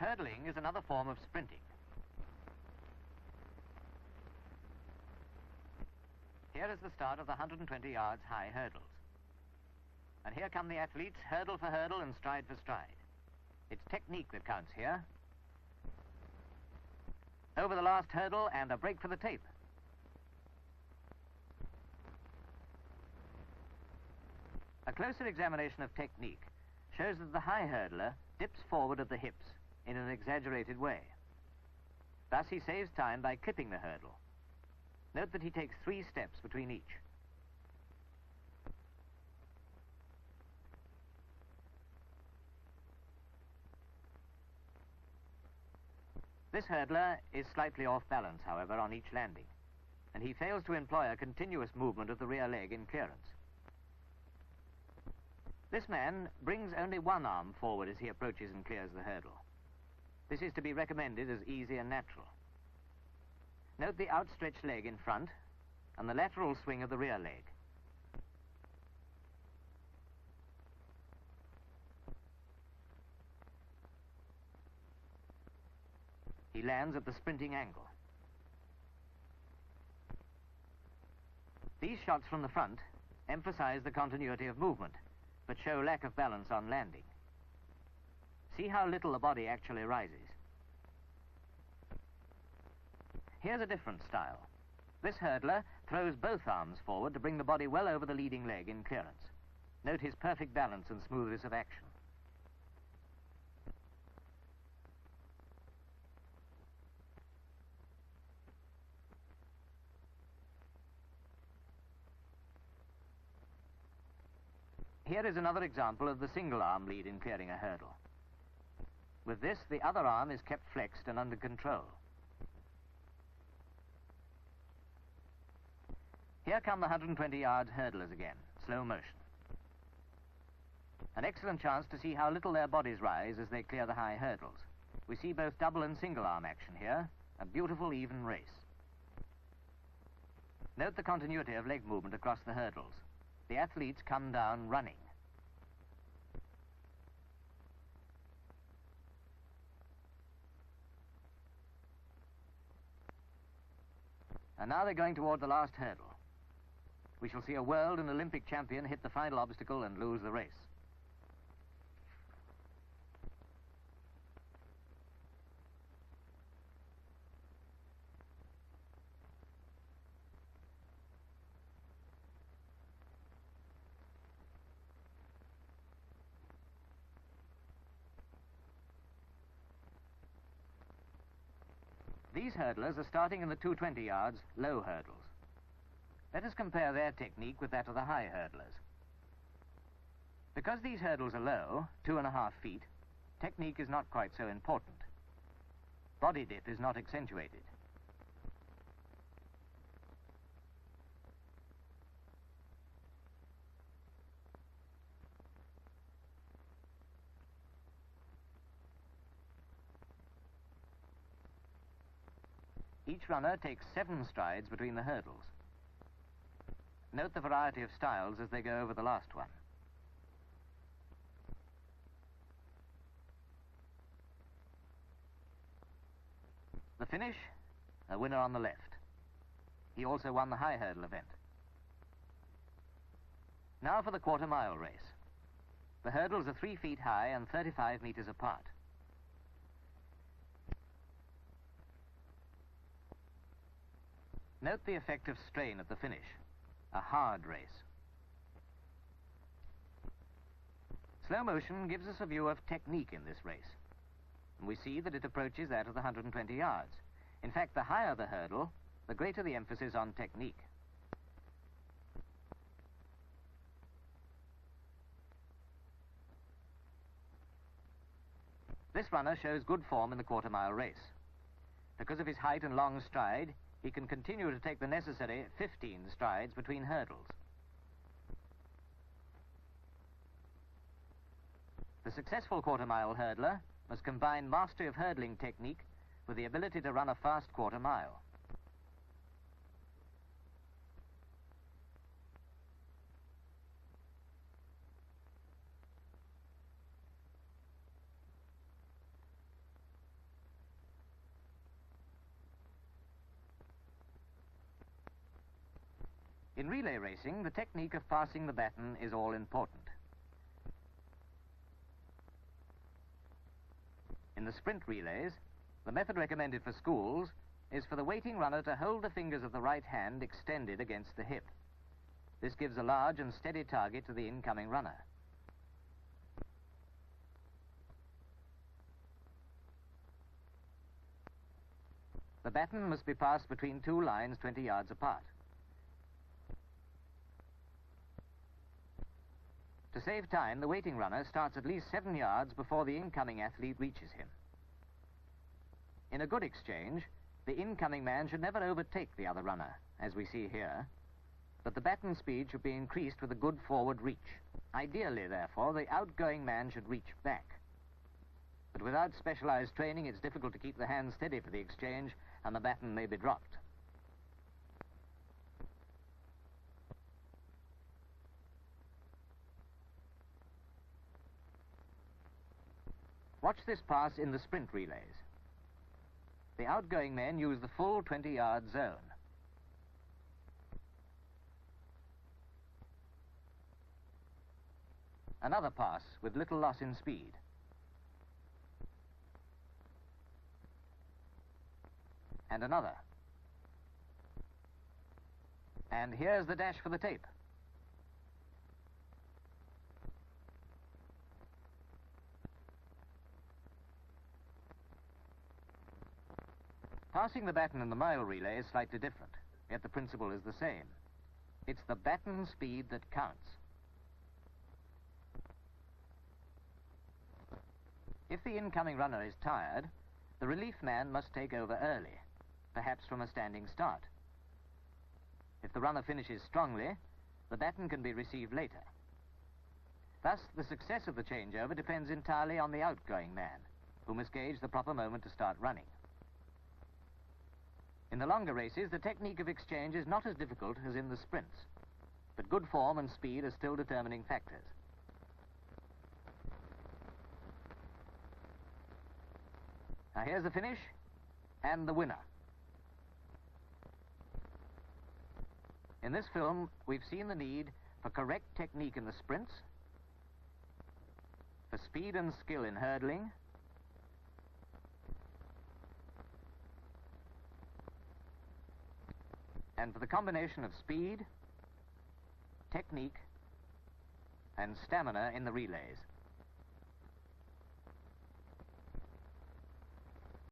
Hurdling is another form of sprinting. Here is the start of the 120 yards high hurdles. And here come the athletes, hurdle for hurdle and stride for stride. It's technique that counts here. Over the last hurdle and a break for the tape. A closer examination of technique shows that the high hurdler dips forward at the hips in an exaggerated way. Thus he saves time by clipping the hurdle. Note that he takes 3 steps between each. This hurdler is slightly off balance, however, on each landing, and he fails to employ a continuous movement of the rear leg in clearance. This man brings only one arm forward as he approaches and clears the hurdle. This is to be recommended as easy and natural. Note the outstretched leg in front and the lateral swing of the rear leg. He lands at the sprinting angle. These shots from the front emphasize the continuity of movement, but show lack of balance on landing. See how little the body actually rises. Here's a different style. This hurdler throws both arms forward to bring the body well over the leading leg in clearance. Note his perfect balance and smoothness of action. Here is another example of the single arm lead in clearing a hurdle. With this, the other arm is kept flexed and under control. Here come the 120 yards hurdlers again, slow motion. An excellent chance to see how little their bodies rise as they clear the high hurdles. We see both double and single arm action here, a beautiful even race. Note the continuity of leg movement across the hurdles. The athletes come down running. And now they're going toward the last hurdle. We shall see a world and Olympic champion hit the final obstacle and lose the race. These hurdlers are starting in the 220 yards, low hurdles. Let us compare their technique with that of the high hurdlers. Because these hurdles are low, 2.5 feet, technique is not quite so important. Body dip is not accentuated. Each runner takes 7 strides between the hurdles. Note the variety of styles as they go over the last one. The finish, a winner on the left. He also won the high hurdle event. Now for the quarter-mile race. The hurdles are 3 feet high and 35 meters apart. Note the effect of strain at the finish. A hard race. Slow motion gives us a view of technique in this race. And we see that it approaches that of the 120 yards. In fact, the higher the hurdle, the greater the emphasis on technique. This runner shows good form in the quarter-mile race. Because of his height and long stride, he can continue to take the necessary 15 strides between hurdles. The successful quarter-mile hurdler must combine mastery of hurdling technique with the ability to run a fast quarter-mile. In relay racing, the technique of passing the baton is all important. In the sprint relays, the method recommended for schools is for the waiting runner to hold the fingers of the right hand extended against the hip. This gives a large and steady target to the incoming runner. The baton must be passed between two lines 20 yards apart. To save time, the waiting runner starts at least 7 yards before the incoming athlete reaches him. In a good exchange, the incoming man should never overtake the other runner, as we see here, but the baton speed should be increased with a good forward reach. Ideally, therefore, the outgoing man should reach back. But without specialized training, it's difficult to keep the hand steady for the exchange, and the baton may be dropped. Watch this pass in the sprint relays. The outgoing men use the full 20-yard zone. Another pass with little loss in speed. And another. And here's the dash for the tape. Passing the baton in the mile relay is slightly different, yet the principle is the same. It's the baton speed that counts. If the incoming runner is tired, the relief man must take over early, perhaps from a standing start. If the runner finishes strongly, the baton can be received later. Thus, the success of the changeover depends entirely on the outgoing man, who must gauge the proper moment to start running. In the longer races, the technique of exchange is not as difficult as in the sprints, but good form and speed are still determining factors. Now here's the finish and the winner. In this film, we've seen the need for correct technique in the sprints, for speed and skill in hurdling, and for the combination of speed, technique, and stamina in the relays.